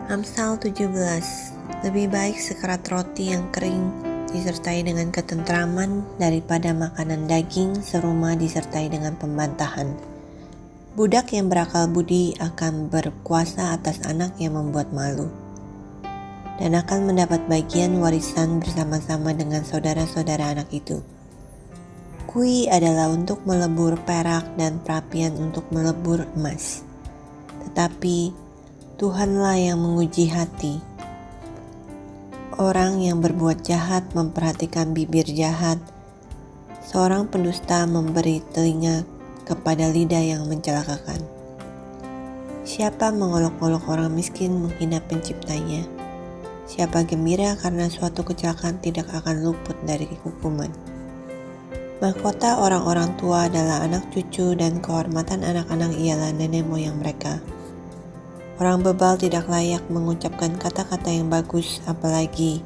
Amsal 17. Lebih baik sekerat roti yang kering disertai dengan ketentraman daripada makanan daging serumah disertai dengan pembantahan. Budak yang berakal budi akan berkuasa atas anak yang membuat malu, dan akan mendapat bagian warisan bersama-sama dengan saudara-saudara anak itu. Kui adalah untuk melebur perak dan perapian untuk melebur emas. Tetapi Tuhanlah yang menguji hati. Orang yang berbuat jahat memperhatikan bibir jahat. Seorang pendusta memberi telinga kepada lidah yang mencelakakan. Siapa mengolok-olok orang miskin menghina penciptanya. Siapa gembira karena suatu kecelakaan tidak akan luput dari hukuman. Mahkota orang-orang tua adalah anak cucu, dan kehormatan anak-anak ialah nenek moyang mereka. Orang bebal tidak layak mengucapkan kata-kata yang bagus, apalagi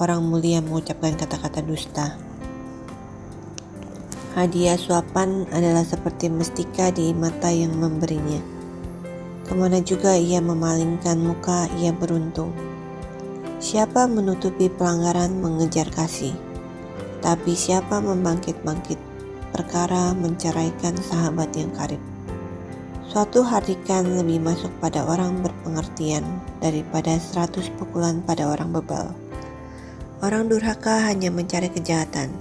orang mulia mengucapkan kata-kata dusta. Hadiah suapan adalah seperti mestika di mata yang memberinya. Kemana juga ia memalingkan muka, ia beruntung. Siapa menutupi pelanggaran mengejar kasih, tapi siapa membangkit-bangkit perkara menceraikan sahabat yang karib. Suatu hardikan lebih masuk pada orang berpengertian daripada 100 pukulan pada orang bebal. Orang durhaka hanya mencari kejahatan,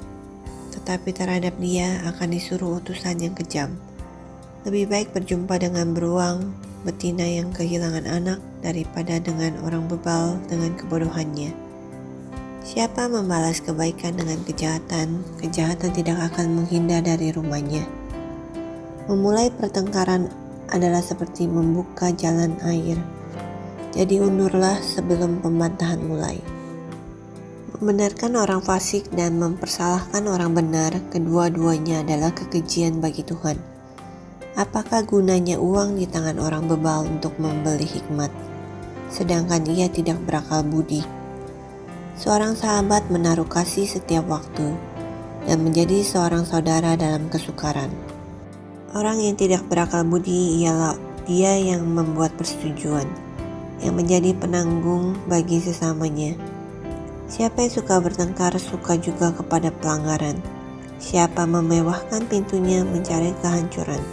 tetapi terhadap dia akan disuruh utusan yang kejam. Lebih baik berjumpa dengan beruang betina yang kehilangan anak daripada dengan orang bebal dengan kebodohannya. Siapa membalas kebaikan dengan kejahatan, kejahatan tidak akan menghindar dari rumahnya. Memulai pertengkaran adalah seperti membuka jalan air. Jadi undurlah sebelum pembantahan mulai. Membenarkan orang fasik dan mempersalahkan orang benar, kedua-duanya adalah kekejian bagi Tuhan. Apakah gunanya uang di tangan orang bebal untuk membeli hikmat, sedangkan ia tidak berakal budi? Seorang sahabat menaruh kasih setiap waktu dan menjadi seorang saudara dalam kesukaran. Orang yang tidak berakal budi ialah dia yang membuat persetujuan, yang menjadi penanggung bagi sesamanya. Siapa yang suka bertengkar suka juga kepada pelanggaran. Siapa memewahkan pintunya mencari kehancuran.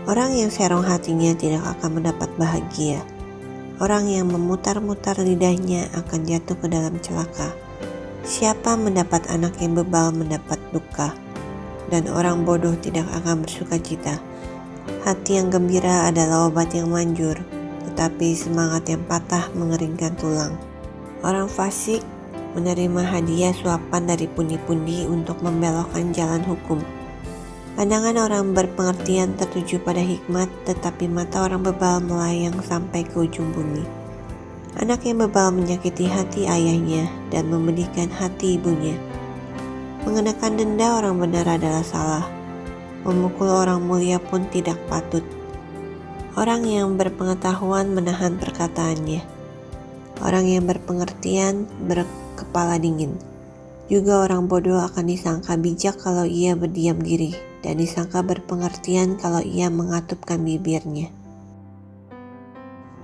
Orang yang serong hatinya tidak akan mendapat bahagia. Orang yang memutar-mutar lidahnya akan jatuh ke dalam celaka. Siapa mendapat anak yang bebal mendapat duka, dan orang bodoh tidak akan bersuka cita. Hati yang gembira adalah obat yang manjur, tetapi semangat yang patah mengeringkan tulang. Orang fasik menerima hadiah suapan dari pundi-pundi untuk membelokkan jalan hukum. Pandangan orang berpengertian tertuju pada hikmat, tetapi mata orang bebal melayang sampai ke ujung bumi. Anak yang bebal menyakiti hati ayahnya dan memedihkan hati ibunya. Mengenakan denda orang benar adalah salah. Memukul orang mulia pun tidak patut. Orang yang berpengetahuan menahan perkataannya. Orang yang berpengertian berkepala dingin. Juga orang bodoh akan disangka bijak kalau ia berdiam diri, dan disangka berpengertian kalau ia mengatupkan bibirnya.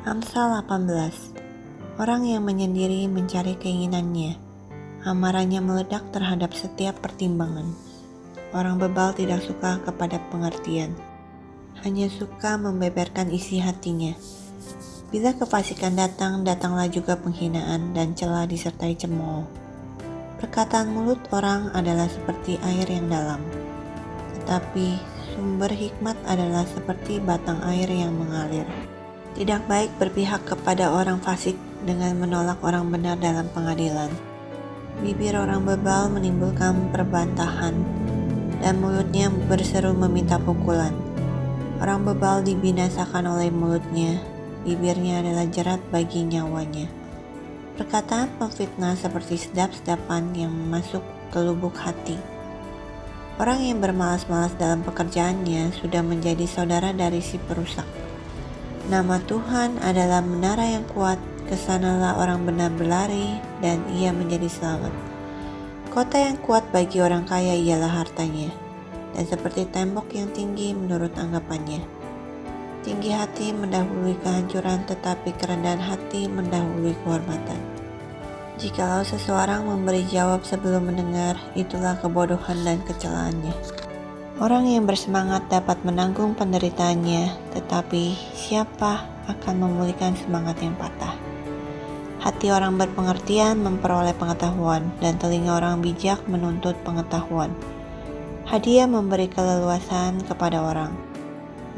Amsal 18. Orang yang menyendiri mencari keinginannya. Amarahnya meledak terhadap setiap pertimbangan. Orang bebal tidak suka kepada pengertian, hanya suka membeberkan isi hatinya. Bila kefasikan datang, datanglah juga penghinaan dan cela disertai cemooh. Perkataan mulut orang adalah seperti air yang dalam, tetapi sumber hikmat adalah seperti batang air yang mengalir. Tidak baik berpihak kepada orang fasik dengan menolak orang benar dalam pengadilan. Bibir orang bebal menimbulkan perbantahan, dan mulutnya berseru meminta pukulan. Orang bebal dibinasakan oleh mulutnya, bibirnya adalah jerat bagi nyawanya. Perkataan pemfitnah seperti sedap-sedapan yang masuk ke lubuk hati. Orang yang bermalas-malas dalam pekerjaannya sudah menjadi saudara dari si perusak. Nama Tuhan adalah menara yang kuat, kesanalah orang benar berlari, dan ia menjadi selamat. Kota yang kuat bagi orang kaya ialah hartanya, dan seperti tembok yang tinggi menurut anggapannya. Tinggi hati mendahului kehancuran, tetapi kerendahan hati mendahului kehormatan. Jikalau seseorang memberi jawab sebelum mendengar, itulah kebodohan dan kecelaannya. Orang yang bersemangat dapat menanggung penderitaannya, tetapi siapa akan memulihkan semangat yang patah? Hati orang berpengertian memperoleh pengetahuan, dan telinga orang bijak menuntut pengetahuan. Hadiah memberi keleluasan kepada orang,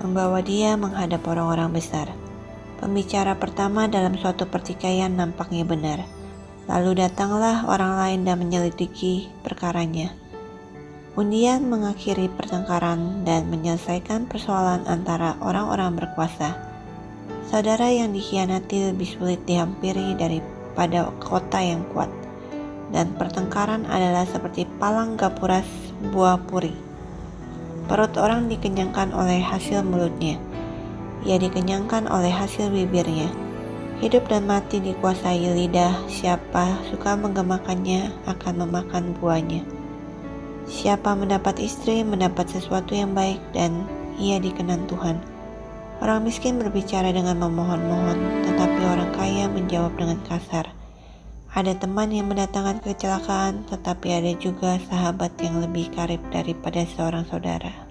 membawa dia menghadap orang-orang besar. Pembicara pertama dalam suatu pertikaian nampaknya benar. Lalu datanglah orang lain dan menyelidiki perkaranya. Undian mengakhiri pertengkaran dan menyelesaikan persoalan antara orang-orang berkuasa. Saudara yang dikhianati lebih sulit dihampiri daripada kota yang kuat. Dan pertengkaran adalah seperti palang gapura buah puri. Perut orang dikenyangkan oleh hasil mulutnya. Ia dikenyangkan oleh hasil bibirnya. Hidup dan mati dikuasai lidah. Siapa suka menggemakannya akan memakan buahnya. Siapa mendapat istri mendapat sesuatu yang baik, dan ia dikenan Tuhan. Orang miskin berbicara dengan memohon-mohon, tetapi orang kaya menjawab dengan kasar. Ada teman yang mendatangkan kecelakaan, tetapi ada juga sahabat yang lebih karib daripada seorang saudara.